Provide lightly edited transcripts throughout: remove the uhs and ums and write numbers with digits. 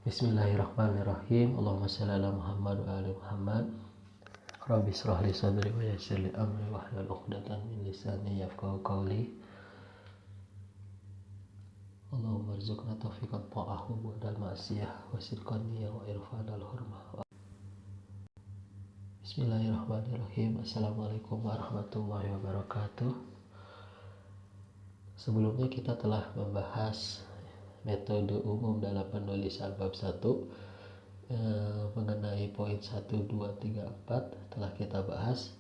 Bismillahirrahmanirrahim. Allahumma shalli ala Muhammad wa ali Muhammad. Rabbi shrah li sadri wa yassir li amri wahlul 'uqdatam min lisani yafqahu qawli. Allahumma rzuqna taufiqat ta'ah wa badal ma'siyah wa sidqan niyya wa irfanal hurmah. Bismillahirrahmanirrahim. Assalamualaikum warahmatullahi wabarakatuh. Sebelumnya kita telah membahas metode umum dalam penulisan bab 1 mengenai poin 1, 2, 3, 4 telah kita bahas.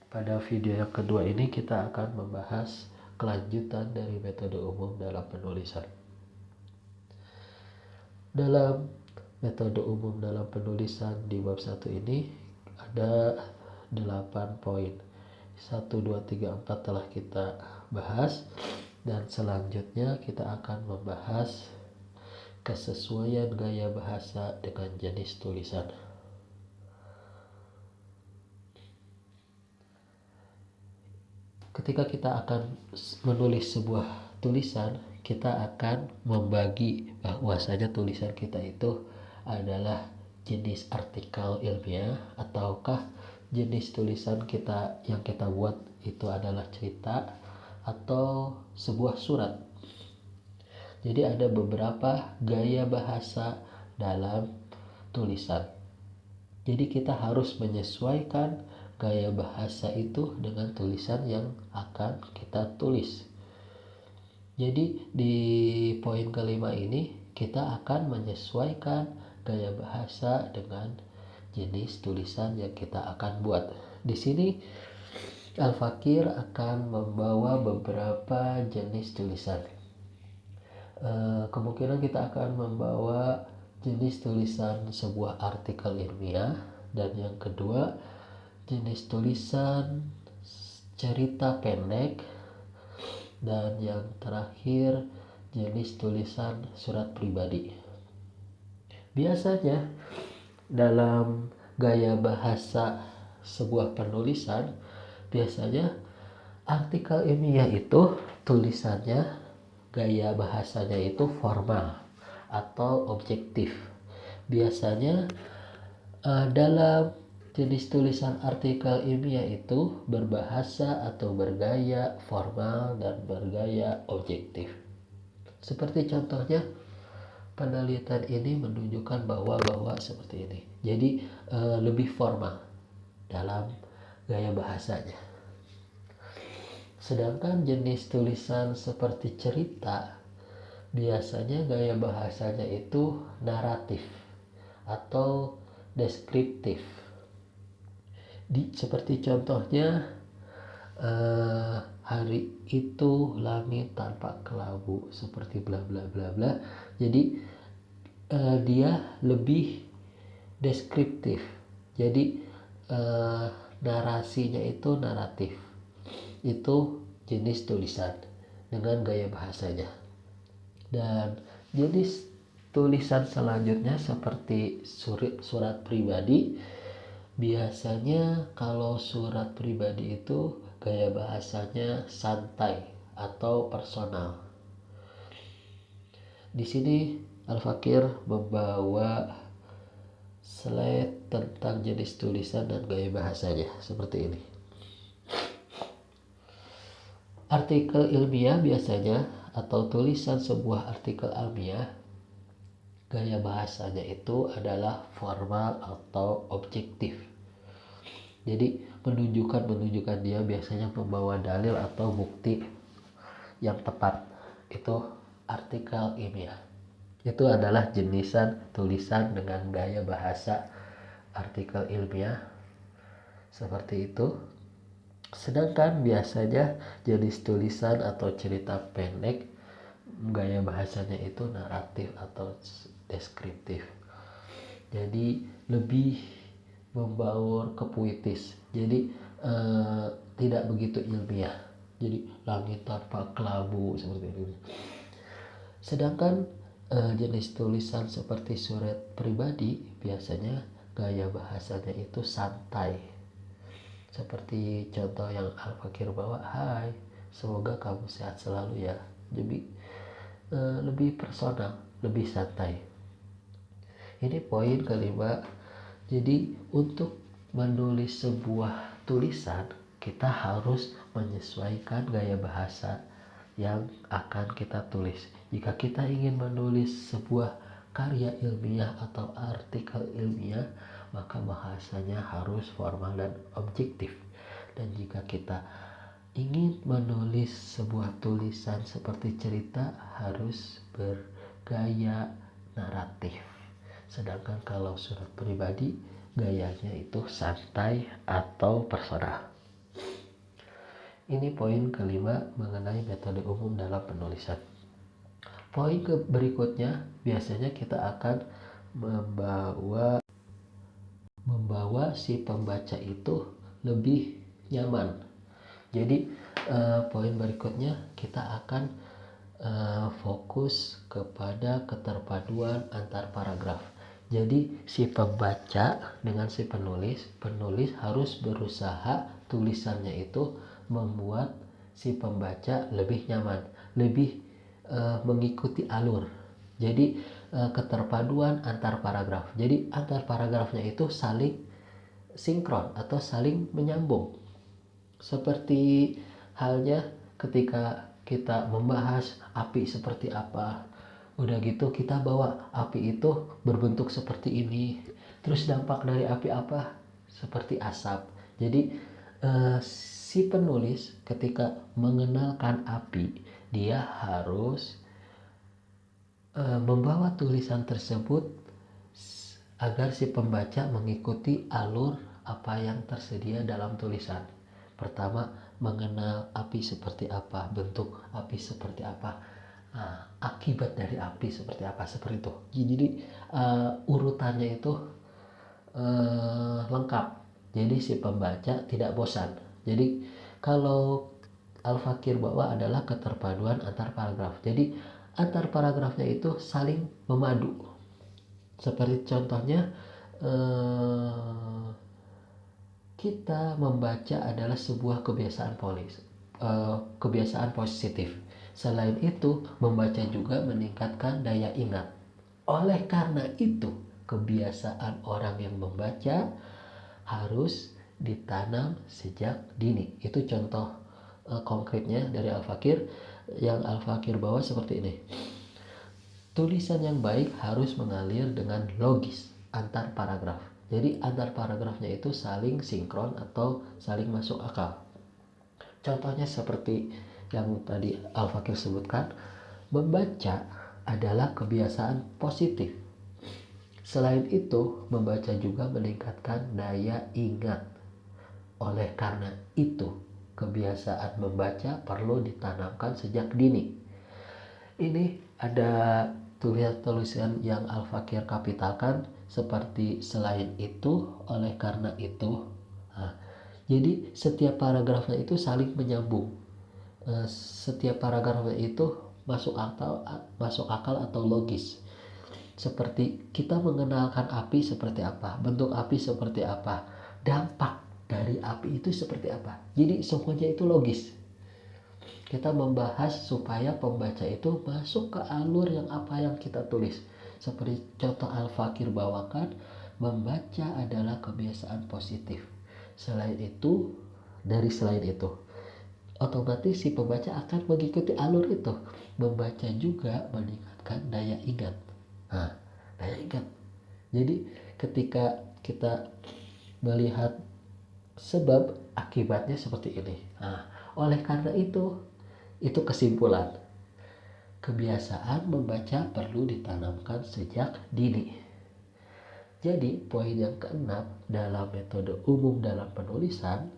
Pada video yang kedua ini kita akan membahas kelanjutan dari metode umum dalam penulisan. Dalam metode umum dalam penulisan di bab 1 ini ada 8 poin. 1, 2, 3, 4 telah kita bahas. Dan selanjutnya kita akan membahas kesesuaian gaya bahasa dengan jenis tulisan. Ketika kita akan menulis sebuah tulisan, kita akan membagi bahwasanya tulisan kita itu adalah jenis artikel ilmiah ataukah jenis tulisan kita yang kita buat itu adalah cerita atau sebuah surat. Jadi ada beberapa gaya bahasa dalam tulisan. Jadi kita harus menyesuaikan gaya bahasa itu dengan tulisan yang akan kita tulis. Jadi di poin kelima ini kita akan menyesuaikan gaya bahasa dengan jenis tulisan yang kita akan buat. Di sini Al-Fakir akan membawa beberapa jenis tulisan. Kemungkinan kita akan membawa jenis tulisan sebuah artikel ilmiah, dan yang kedua jenis tulisan cerita pendek, dan yang terakhir jenis tulisan surat pribadi. Biasanya dalam gaya bahasa sebuah penulisan, biasanya artikel ilmiah itu tulisannya, gaya bahasanya itu formal atau objektif. Biasanya dalam jenis tulisan artikel ilmiah itu berbahasa atau bergaya formal dan bergaya objektif. Seperti contohnya, penelitian ini menunjukkan bahwa seperti ini. Jadi lebih formal dalam gaya bahasanya. Sedangkan jenis tulisan seperti cerita, biasanya gaya bahasanya itu naratif atau deskriptif. Seperti contohnya, hari itu langit tanpa kelabu, seperti bla bla bla bla. Jadi dia lebih deskriptif. Jadi narasinya itu naratif. Itu jenis tulisan dengan gaya bahasanya. Dan jenis tulisan selanjutnya seperti surat pribadi. Biasanya kalau surat pribadi itu gaya bahasanya santai atau personal. Di sini Al-Fakir membawa slide tentang jenis tulisan dan gaya bahasanya seperti ini. Artikel ilmiah biasanya atau tulisan sebuah artikel ilmiah, gaya bahasanya itu adalah formal atau objektif. Jadi menunjukkan dia biasanya membawa dalil atau bukti yang tepat. Itu artikel ilmiah. Itu adalah jenisan tulisan dengan gaya bahasa artikel ilmiah seperti itu. Sedangkan biasanya jenis tulisan atau cerita pendek, gaya bahasanya itu naratif atau deskriptif. Jadi lebih membaur ke puitis. Jadi tidak begitu ilmiah. Jadi langit tanpa kelabu seperti itu. Sedangkan jenis tulisan seperti surat pribadi, biasanya gaya bahasanya itu santai. Seperti contoh yang Al-Fakir bawa, hai, semoga kamu sehat selalu ya. Jadi lebih personal, lebih santai. Ini poin kelima. Jadi untuk menulis sebuah tulisan, kita harus menyesuaikan gaya bahasa yang akan kita tulis. Jika kita ingin menulis sebuah karya ilmiah atau artikel ilmiah, maka bahasanya harus formal dan objektif. Dan jika kita ingin menulis sebuah tulisan seperti cerita, harus bergaya naratif. Sedangkan kalau surat pribadi, gayanya itu santai atau personal. Ini poin kelima mengenai metode umum dalam penulisan. Poin berikutnya, biasanya kita akan membawa si pembaca itu lebih nyaman. Jadi poin berikutnya kita akan fokus kepada keterpaduan antar paragraf. Jadi si pembaca dengan si penulis harus berusaha tulisannya itu membuat si pembaca lebih nyaman, lebih mengikuti alur. Jadi keterpaduan antar paragraf. Jadi antar paragrafnya itu saling sinkron atau saling menyambung. Seperti halnya ketika kita membahas api seperti apa, udah gitu kita bawa api itu berbentuk seperti ini, terus dampak dari api apa, seperti asap. Jadi si penulis ketika mengenalkan api, dia harus membawa tulisan tersebut agar si pembaca mengikuti alur apa yang tersedia dalam tulisan. Pertama, mengenal api seperti apa, bentuk api seperti apa, akibat dari api seperti apa, seperti itu. Jadi urutannya itu lengkap. Jadi si pembaca tidak bosan. Jadi kalau Al-Fakir bawa adalah keterpaduan antar paragraf. Jadi antar paragrafnya itu saling memadu. Seperti contohnya kita membaca adalah sebuah kebiasaan positif. Selain itu, membaca juga meningkatkan daya ingat. Oleh karena itu, kebiasaan orang yang membaca harus ditanam sejak dini. Itu contoh konkretnya dari Al-Fakir. Yang Al-Fakir bawa seperti ini. Tulisan yang baik harus mengalir dengan logis antar paragraf. Jadi antar paragrafnya itu saling sinkron atau saling masuk akal. Contohnya seperti yang tadi Al-Fakir sebutkan, membaca adalah kebiasaan positif. Selain itu, membaca juga meningkatkan daya ingat. Oleh karena itu, kebiasaan membaca perlu ditanamkan sejak dini. Ini ada tulisan yang Al-Fakir kapitalkan seperti selain itu, oleh karena itu. Jadi setiap paragrafnya itu saling menyambung. Setiap paragrafnya itu masuk akal atau logis. Seperti kita mengenalkan api seperti apa, bentuk api seperti apa, dampak dari api itu seperti apa. Jadi semuanya itu logis. Kita membahas supaya pembaca itu masuk ke alur yang apa yang kita tulis. Seperti contoh Al-Fakir bawakan, membaca adalah kebiasaan positif. Selain itu, otomatis si pembaca akan mengikuti alur itu. Membaca juga meningkatkan daya ingat. Daya ingat. Jadi ketika kita melihat sebab akibatnya seperti ini. Oleh karena itu kesimpulan. Kebiasaan membaca perlu ditanamkan sejak dini. Jadi poin yang keenam dalam metode umum dalam penulisan,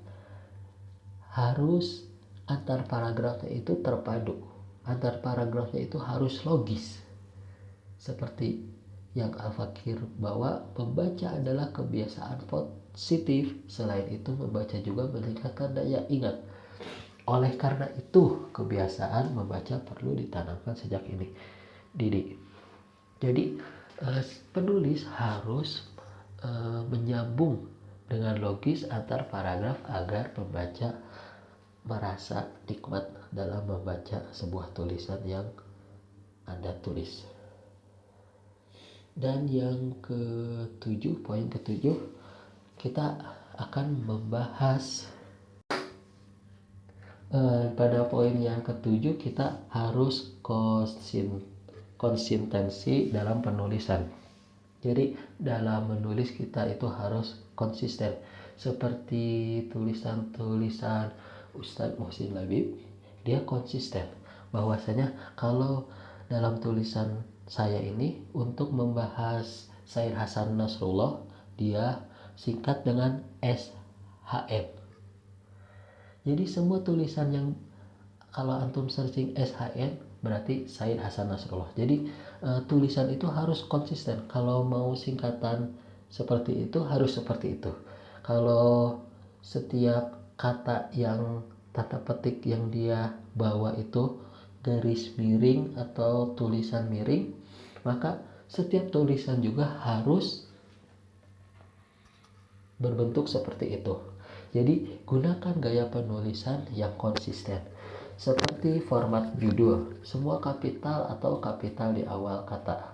harus antar paragrafnya itu terpadu. Antar paragrafnya itu harus logis. Seperti yang Al-Fakir bawa, membaca adalah kebiasaan positif. Selain itu, membaca juga meningkatkan daya ingat. Oleh karena itu, kebiasaan membaca perlu ditanamkan sejak dini. Jadi penulis harus menyambung dengan logis antar paragraf agar pembaca merasa nikmat dalam membaca sebuah tulisan yang Anda tulis. Dan yang ketujuh, poin ketujuh, kita akan membahas pada poin yang ketujuh kita harus konsistensi dalam penulisan. Jadi dalam menulis kita itu harus konsisten. Seperti tulisan-tulisan Ustadz Muhsin Labib, dia konsisten bahwasanya kalau dalam tulisan saya ini untuk membahas Said Hasan Nasrullah, dia singkat dengan SHN. Jadi semua tulisan yang kalau antum searching SHN berarti Said Hasan Nasrullah. Jadi tulisan itu harus konsisten. Kalau mau singkatan seperti itu harus seperti itu. Kalau setiap kata yang tata petik yang dia bawa itu garis miring atau tulisan miring, maka setiap tulisan juga harus berbentuk seperti itu. Jadi gunakan gaya penulisan yang konsisten. Seperti format judul, semua kapital atau kapital di awal kata.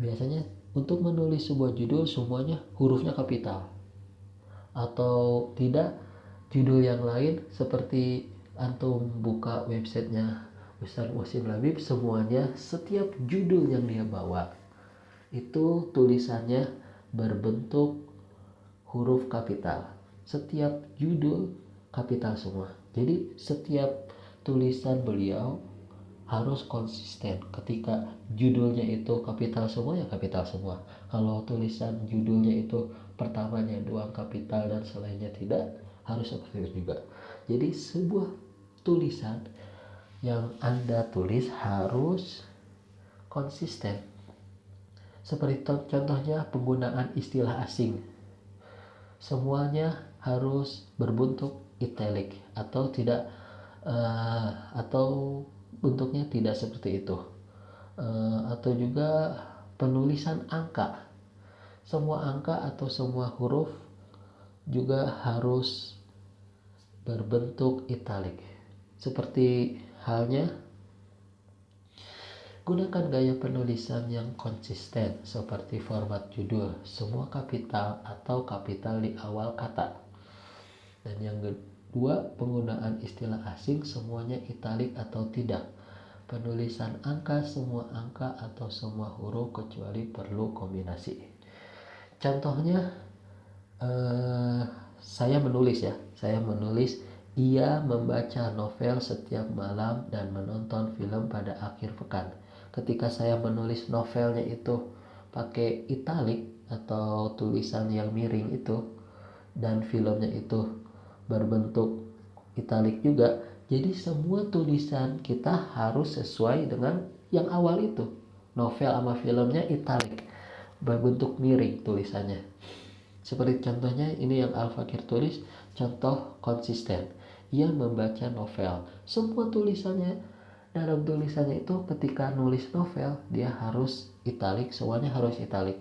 Biasanya untuk menulis sebuah judul semuanya hurufnya kapital. Atau tidak, judul yang lain seperti antum buka websitenya Ustadz Muhsin Labib, semuanya setiap judul yang dia bawa itu tulisannya berbentuk huruf kapital. Setiap judul kapital semua. Jadi setiap tulisan beliau harus konsisten. Ketika judulnya itu kapital semua, ya kapital semua. Kalau tulisan judulnya itu pertamanya doang kapital dan selainnya tidak, harus seperti itu juga. Jadi sebuah tulisan yang Anda tulis harus konsisten. Seperti contohnya penggunaan istilah asing. Semuanya harus berbentuk italic atau tidak atau bentuknya tidak seperti itu. Atau juga penulisan angka, semua angka atau semua huruf juga harus berbentuk italic. Seperti halnya gunakan gaya penulisan yang konsisten seperti format judul, semua kapital atau kapital di awal kata. Dan yang kedua, penggunaan istilah asing semuanya italic atau tidak. Penulisan angka, semua angka atau semua huruf kecuali perlu kombinasi. Contohnya saya menulis ia membaca novel setiap malam dan menonton film pada akhir pekan. Ketika saya menulis novelnya itu pakai italic atau tulisan yang miring itu, dan filmnya itu berbentuk italic juga, jadi semua tulisan kita harus sesuai dengan yang awal itu. Novel sama filmnya italic, berbentuk miring tulisannya. Seperti contohnya ini yang Al-Fakir tulis, contoh konsisten. Ia membaca novel. Semua tulisannya, dalam tulisannya itu ketika nulis novel dia harus italic, semuanya harus italic.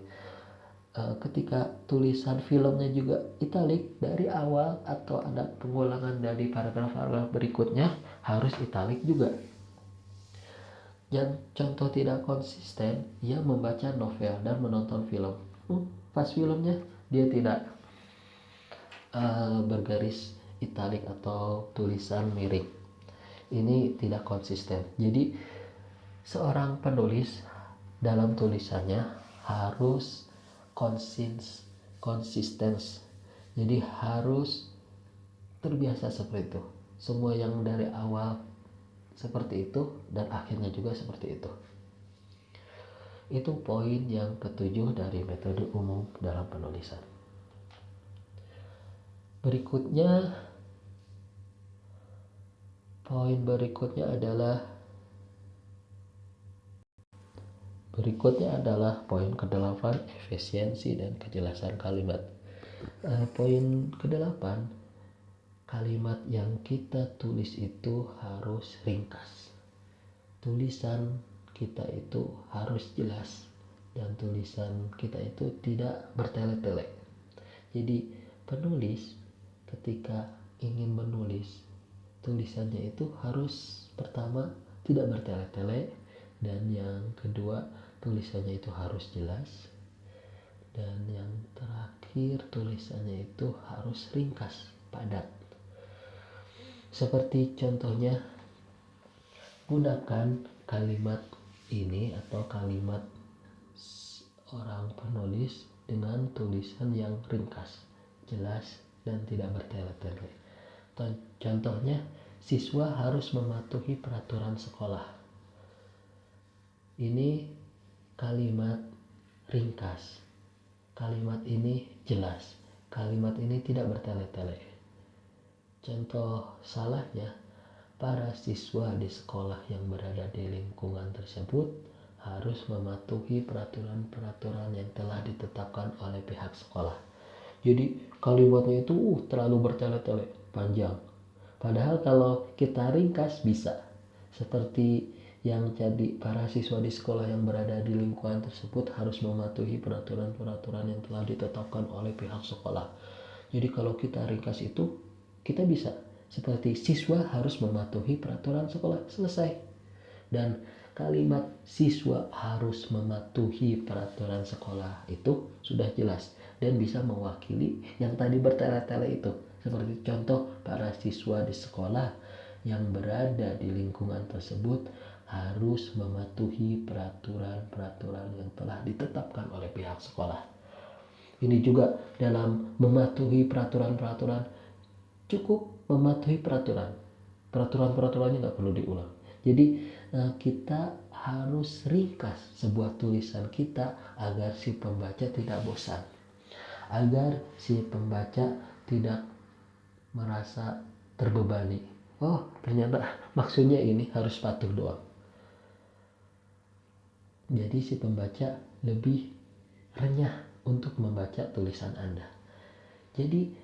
Ketika tulisan filmnya juga italic dari awal atau ada pengulangan dari paragraf-paragraf berikutnya harus italic juga. Yang contoh tidak konsisten, ia membaca novel dan menonton film. Pas filmnya dia tidak bergaris italic atau tulisan miring. Ini tidak konsisten. Jadi seorang penulis dalam tulisannya harus konsisten. Jadi harus terbiasa seperti itu. Semua yang dari awal seperti itu dan akhirnya juga seperti itu. Itu poin yang ketujuh dari metode umum dalam penulisan. Poin berikutnya adalah poin ke-8, efisiensi dan kejelasan kalimat. Poin ke-8, kalimat yang kita tulis itu harus ringkas. Tulisan kita itu harus jelas dan tulisan kita itu tidak bertele-tele. Jadi penulis ketika ingin menulis, tulisannya itu harus pertama tidak bertele-tele, dan yang kedua tulisannya itu harus jelas, dan yang terakhir tulisannya itu harus ringkas, padat. Seperti contohnya, gunakan kalimat ini atau kalimat orang penulis dengan tulisan yang ringkas, jelas, dan tidak bertele-tele. Contohnya, siswa harus mematuhi peraturan sekolah. Ini kalimat ringkas, kalimat ini jelas, kalimat ini tidak bertele-tele. Contoh salahnya, para siswa di sekolah yang berada di lingkungan tersebut harus mematuhi peraturan-peraturan yang telah ditetapkan oleh pihak sekolah. Jadi kalimatnya itu terlalu bertele-tele, panjang. Padahal kalau kita ringkas bisa. Seperti yang jadi para siswa di sekolah yang berada di lingkungan tersebut harus mematuhi peraturan-peraturan yang telah ditetapkan oleh pihak sekolah. Jadi kalau kita ringkas itu, kita bisa. Seperti siswa harus mematuhi peraturan sekolah, selesai. Dan kalimat siswa harus mematuhi peraturan sekolah itu sudah jelas dan bisa mewakili yang tadi bertele-tele itu. Seperti contoh, para siswa di sekolah yang berada di lingkungan tersebut harus mematuhi peraturan-peraturan yang telah ditetapkan oleh pihak sekolah. Ini juga dalam mematuhi peraturan-peraturan, cukup mematuhi peraturan-peraturannya nggak perlu diulang. Jadi kita harus ringkas sebuah tulisan kita agar si pembaca tidak bosan, agar si pembaca tidak merasa terbebani. Oh, ternyata maksudnya ini, harus patuh doang. Jadi si pembaca lebih renyah untuk membaca tulisan Anda. Jadi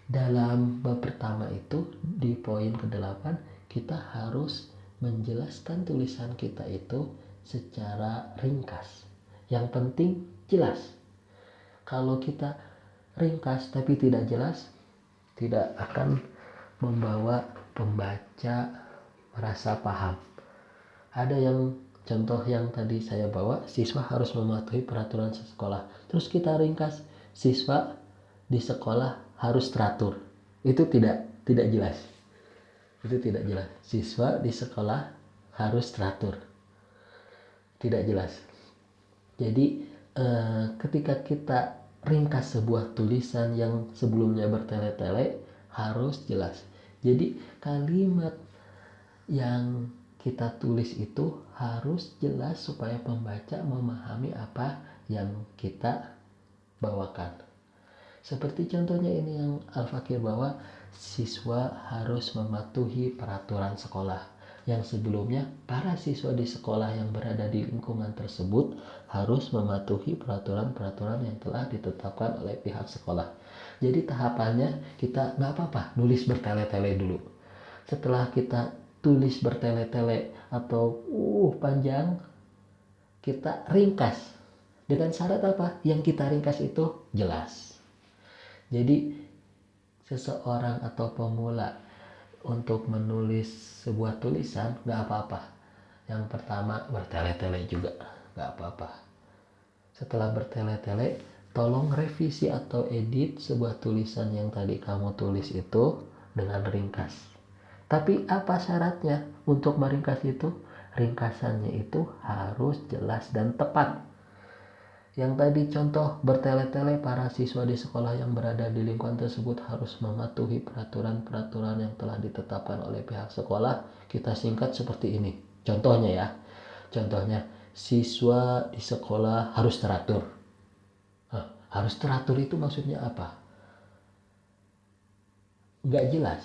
dalam bab pertama itu di poin ke-8 kita harus menjelaskan tulisan kita itu secara ringkas. Yang penting jelas. Kalau kita ringkas tapi tidak jelas, tidak akan membawa pembaca merasa paham. Ada yang contoh yang tadi saya bawa, siswa harus mematuhi peraturan sekolah. Terus kita ringkas, siswa di sekolah harus teratur. Itu tidak jelas. Itu tidak jelas. Siswa di sekolah harus teratur. Tidak jelas. Jadi ketika kita ringkas sebuah tulisan yang sebelumnya bertele-tele, harus jelas. Jadi kalimat yang kita tulis itu harus jelas supaya pembaca memahami apa yang kita bawakan. Seperti contohnya ini yang Al-Fakir bawa, siswa harus mematuhi peraturan sekolah. Yang sebelumnya, para siswa di sekolah yang berada di lingkungan tersebut harus mematuhi peraturan-peraturan yang telah ditetapkan oleh pihak sekolah. Jadi tahapannya kita nggak apa-apa nulis bertele-tele dulu. Setelah kita tulis bertele-tele atau panjang, kita ringkas. Dengan syarat apa? Yang kita ringkas itu jelas. Jadi seseorang atau pemula untuk menulis sebuah tulisan nggak apa-apa. Yang pertama bertele-tele juga nggak apa-apa. Setelah bertele-tele, tolong revisi atau edit sebuah tulisan yang tadi kamu tulis itu dengan ringkas. Tapi apa syaratnya untuk meringkas itu? Ringkasannya itu harus jelas dan tepat. Yang tadi contoh bertele-tele, para siswa di sekolah yang berada di lingkungan tersebut harus mematuhi peraturan-peraturan yang telah ditetapkan oleh pihak sekolah. Kita singkat seperti ini. Contohnya ya. Contohnya, siswa di sekolah harus teratur. Harus teratur itu maksudnya apa? Nggak jelas.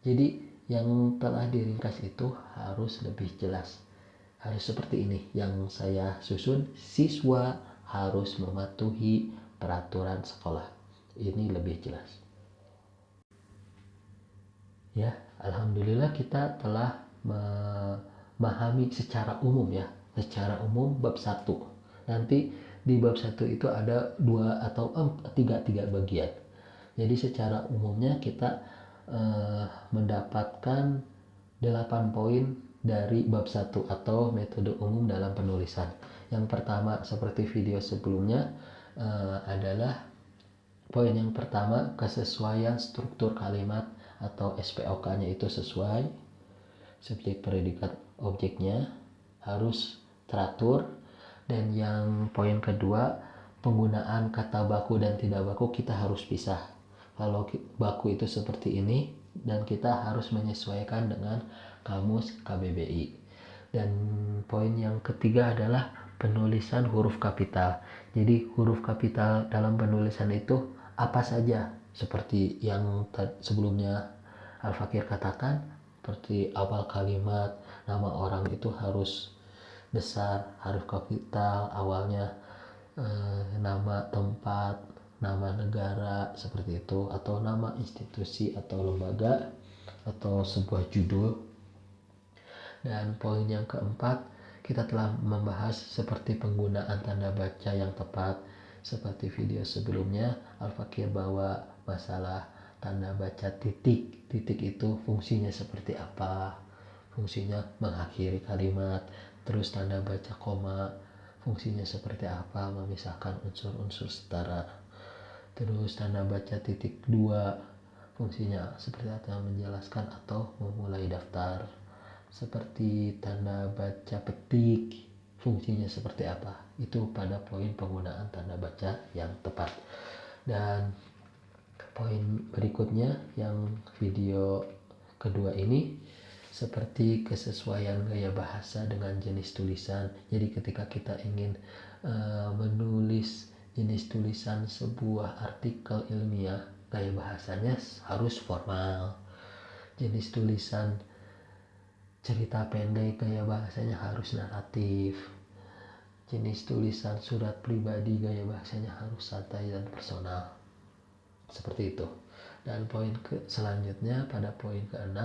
Jadi yang telah diringkas itu harus lebih jelas. Harus seperti ini yang saya susun, siswa harus mematuhi peraturan sekolah. Ini lebih jelas. Ya, alhamdulillah kita telah memahami secara umum ya. Secara umum bab 1. Nanti di bab 1 itu ada 2 atau 3 bagian. Jadi secara umumnya kita mendapatkan 8 poin dari bab 1 atau metode umum dalam penulisan. Yang pertama seperti video sebelumnya adalah poin yang pertama, kesesuaian struktur kalimat atau SPOK-nya itu sesuai, subjek predikat objeknya harus teratur. Dan yang poin kedua, penggunaan kata baku dan tidak baku kita harus pisah. Kalau baku itu seperti ini dan kita harus menyesuaikan dengan kamus KBBI. Dan poin yang ketiga adalah penulisan huruf kapital. Jadi huruf kapital dalam penulisan itu apa saja, seperti yang sebelumnya Al-Fakir katakan, seperti awal kalimat nama orang itu harus besar, huruf kapital awalnya, nama tempat, nama negara seperti itu, atau nama institusi atau lembaga atau sebuah judul. Dan poin yang keempat, kita telah membahas seperti penggunaan tanda baca yang tepat. Seperti video sebelumnya, Al-Fakir bawa masalah tanda baca titik. Titik itu fungsinya seperti apa? Fungsinya mengakhiri kalimat. Terus tanda baca koma, fungsinya seperti apa? Memisahkan unsur-unsur setara. Terus tanda baca titik 2, fungsinya seperti apa? Menjelaskan atau memulai daftar. Seperti tanda baca petik, fungsinya seperti apa? Itu pada poin penggunaan tanda baca yang tepat. Dan poin berikutnya yang video kedua ini, seperti kesesuaian gaya bahasa dengan jenis tulisan. Jadi ketika kita ingin menulis jenis tulisan sebuah artikel ilmiah, gaya bahasanya harus formal. Jenis tulisan cerita pendek, gaya bahasanya harus naratif. Jenis tulisan surat pribadi, gaya bahasanya harus santai dan personal. Seperti itu. Dan poin selanjutnya pada poin ke-6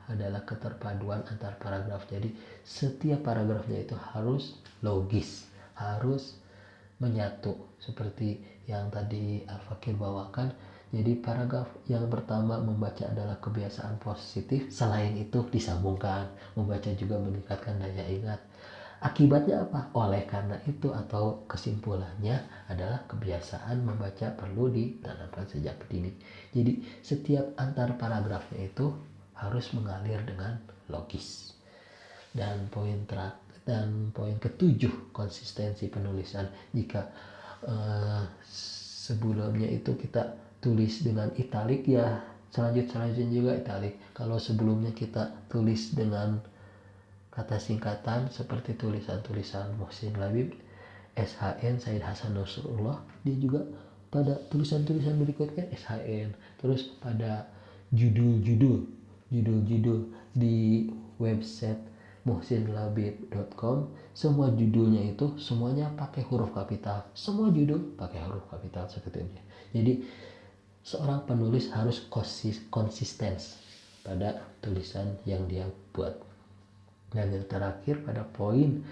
adalah keterpaduan antar paragraf. Jadi setiap paragrafnya itu harus logis, harus menyatu seperti yang tadi Al-Fakir bawakan. Jadi paragraf yang pertama, membaca adalah kebiasaan positif. Selain itu disambungkan, membaca juga meningkatkan daya ingat. Akibatnya apa? Oleh karena itu atau kesimpulannya adalah kebiasaan membaca perlu ditanamkan sejak dini. Jadi setiap antar paragrafnya itu harus mengalir dengan logis. Dan poin ketujuh, konsistensi penulisan. Jika sebelumnya itu kita tulis dengan italik, ya selanjutnya juga italik. Kalau sebelumnya kita tulis dengan kata singkatan seperti tulisan-tulisan Muhsin Labib, SHN Said Hasan Nasrullah, dia juga pada tulisan-tulisan berikutnya SHN. Terus pada judul-judul di website muhsinlabib.com, semua judulnya itu semuanya pakai huruf kapital. Semua judul pakai huruf kapital seperti ini. Jadi seorang penulis harus konsisten pada tulisan yang dia buat. Dan yang terakhir pada poin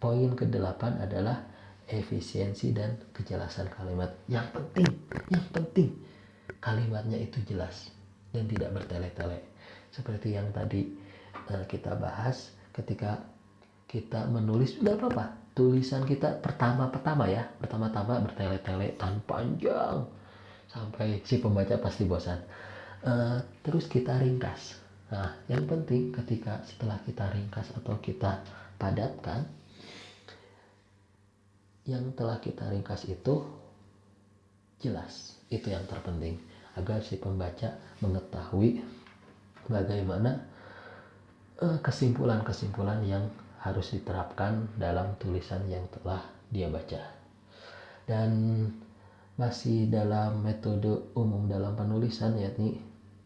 ke-8 adalah efisiensi dan kejelasan kalimat. Yang penting kalimatnya itu jelas dan tidak bertele-tele. Seperti yang tadi kita bahas, ketika kita menulis, tidak apa-apa tulisan kita pertama-tama bertele-tele dan panjang sampai si pembaca pasti bosan. Terus kita ringkas. Nah, yang penting ketika setelah kita ringkas atau kita padatkan, yang telah kita ringkas itu jelas. Itu yang terpenting, agar si pembaca mengetahui bagaimana kesimpulan-kesimpulan yang harus diterapkan dalam tulisan yang telah dia baca. Dan masih dalam metode umum dalam penulisan, yakni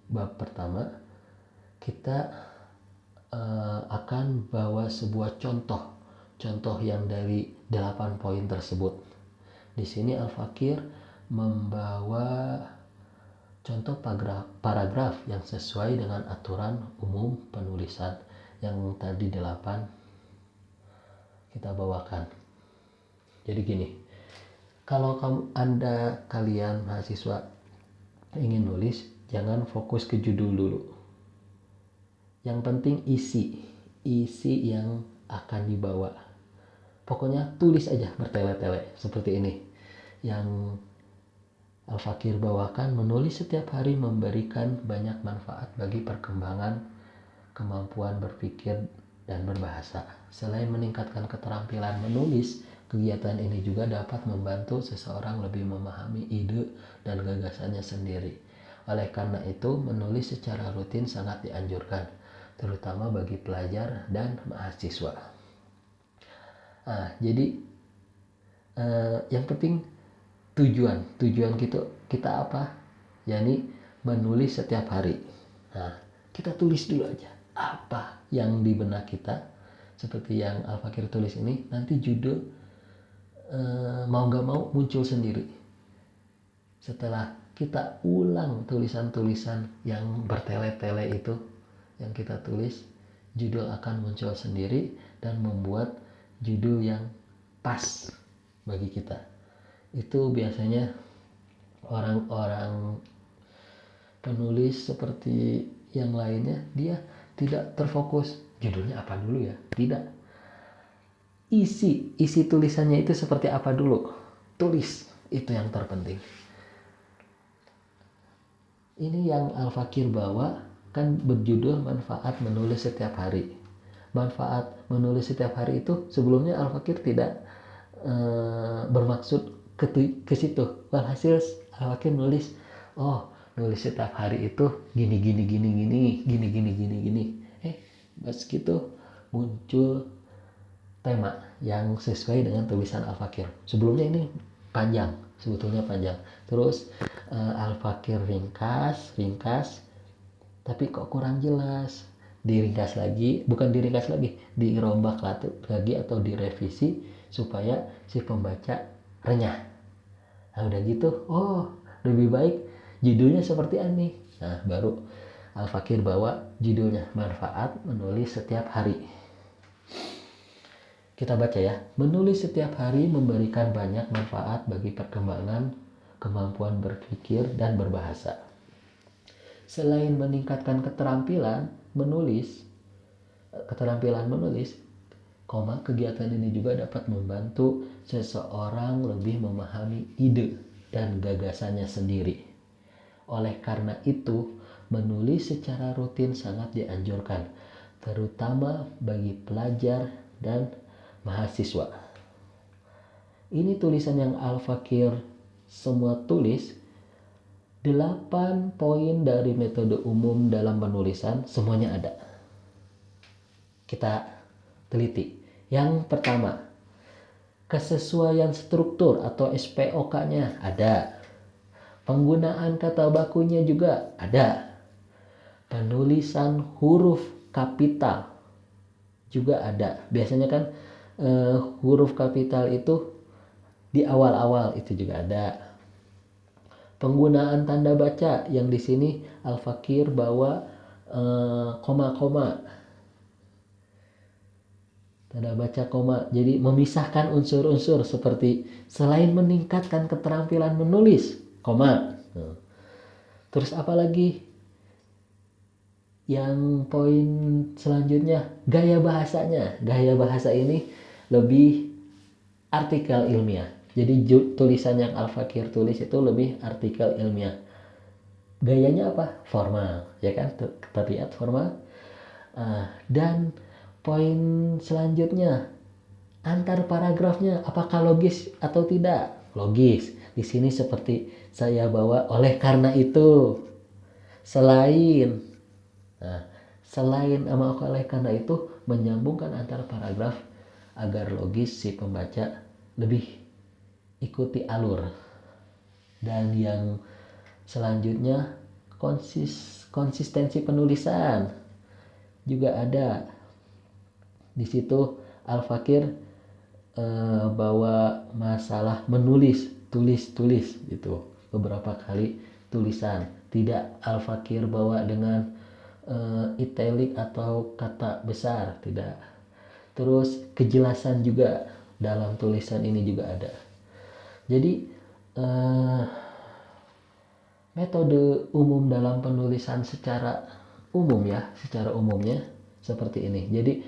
bab pertama, kita akan bawa sebuah contoh yang dari 8 poin tersebut. Di sini Al-Fakir membawa contoh paragraf yang sesuai dengan aturan umum penulisan yang tadi 8 kita bawakan. Jadi gini, kalau kalian mahasiswa ingin nulis, jangan fokus ke judul dulu. Yang penting isi yang akan dibawa. Pokoknya tulis aja bertele-tele seperti ini. Yang Al-Fakir bawakan, menulis setiap hari memberikan banyak manfaat bagi perkembangan kemampuan berpikir dan berbahasa. Selain meningkatkan keterampilan menulis, kegiatan ini juga dapat membantu seseorang lebih memahami ide dan gagasannya sendiri. Oleh karena itu, menulis secara rutin sangat dianjurkan, terutama bagi pelajar dan mahasiswa. Jadi yang penting tujuan kita apa? Yani menulis setiap hari. Kita tulis dulu aja apa yang di benak kita, seperti yang Al-Fakir tulis ini. Nanti judul mau gak mau muncul sendiri. Setelah kita ulang tulisan-tulisan yang bertele-tele itu yang kita tulis, judul akan muncul sendiri dan membuat judul yang pas bagi kita. Itu biasanya orang-orang penulis seperti yang lainnya, dia tidak terfokus judulnya apa dulu ya, tidak. Isi tulisannya itu seperti apa dulu, tulis, itu yang terpenting. Ini yang Al-Fakir bawa kan berjudul manfaat menulis setiap hari. Manfaat menulis setiap hari itu sebelumnya Al-Fakir tidak bermaksud ke situ. Walhasil Al-Fakir nulis, nulis setiap hari itu gini. Pas gitu muncul tema yang sesuai dengan tulisan Al-Fakir. Sebelumnya ini sebetulnya panjang. Terus Al-Fakir ringkas, tapi kok kurang jelas. Dirombak lagi atau direvisi supaya si pembaca renyah. Udah gitu, lebih baik judulnya seperti ini. Baru Al-Fakir bawa judulnya manfaat menulis setiap hari. Kita baca ya. Menulis setiap hari memberikan banyak manfaat bagi perkembangan kemampuan berpikir dan berbahasa. Selain meningkatkan keterampilan menulis, kegiatan ini juga dapat membantu seseorang lebih memahami ide dan gagasannya sendiri. Oleh karena itu, menulis secara rutin sangat dianjurkan, terutama bagi pelajar dan mahasiswa. Ini tulisan yang Al-Fakir semua tulis. 8 poin dari metode umum dalam penulisan semuanya ada. Kita teliti. Yang pertama, kesesuaian struktur atau SPOK-nya ada. Penggunaan kata bakunya juga ada. Penulisan huruf kapital juga ada. Biasanya kan huruf kapital itu di awal-awal itu juga ada. Penggunaan tanda baca yang di sini Al-Fakir bawa koma-koma. Tanda baca koma. Jadi memisahkan unsur-unsur seperti selain meningkatkan keterampilan menulis, koma. Terus apa lagi? Yang poin selanjutnya, gaya bahasanya. Gaya bahasa ini lebih artikel ilmiah. Jadi tulisan yang Al-Fakir tulis itu lebih artikel ilmiah. Gayanya apa? Formal, ya kan? Tabiat formal. Dan poin selanjutnya, antar paragrafnya apakah logis atau tidak? Logis. Di sini seperti saya bawa, oleh karena itu. Selain oleh karena itu menyambungkan antar paragraf agar logis si pembaca lebih ikuti alur. Dan yang selanjutnya konsistensi penulisan juga ada. Di situ Al-Fakir bawa masalah menulis, tulis gitu. Beberapa kali tulisan. Tidak Al-Fakir bawa dengan italic atau kata besar, tidak. Terus kejelasan juga dalam tulisan ini juga ada. Jadi metode umum dalam penulisan secara umum ya, secara umumnya seperti ini. Jadi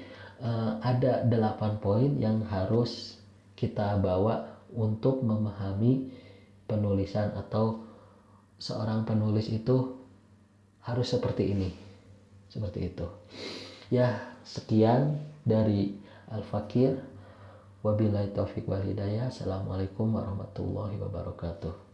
ada 8 poin yang harus kita bawa untuk memahami penulisan, atau seorang penulis itu harus seperti ini, seperti itu ya. Sekian dari Al-Fakir, wabillahi taufik wal hidayah. Assalamualaikum warahmatullahi wabarakatuh.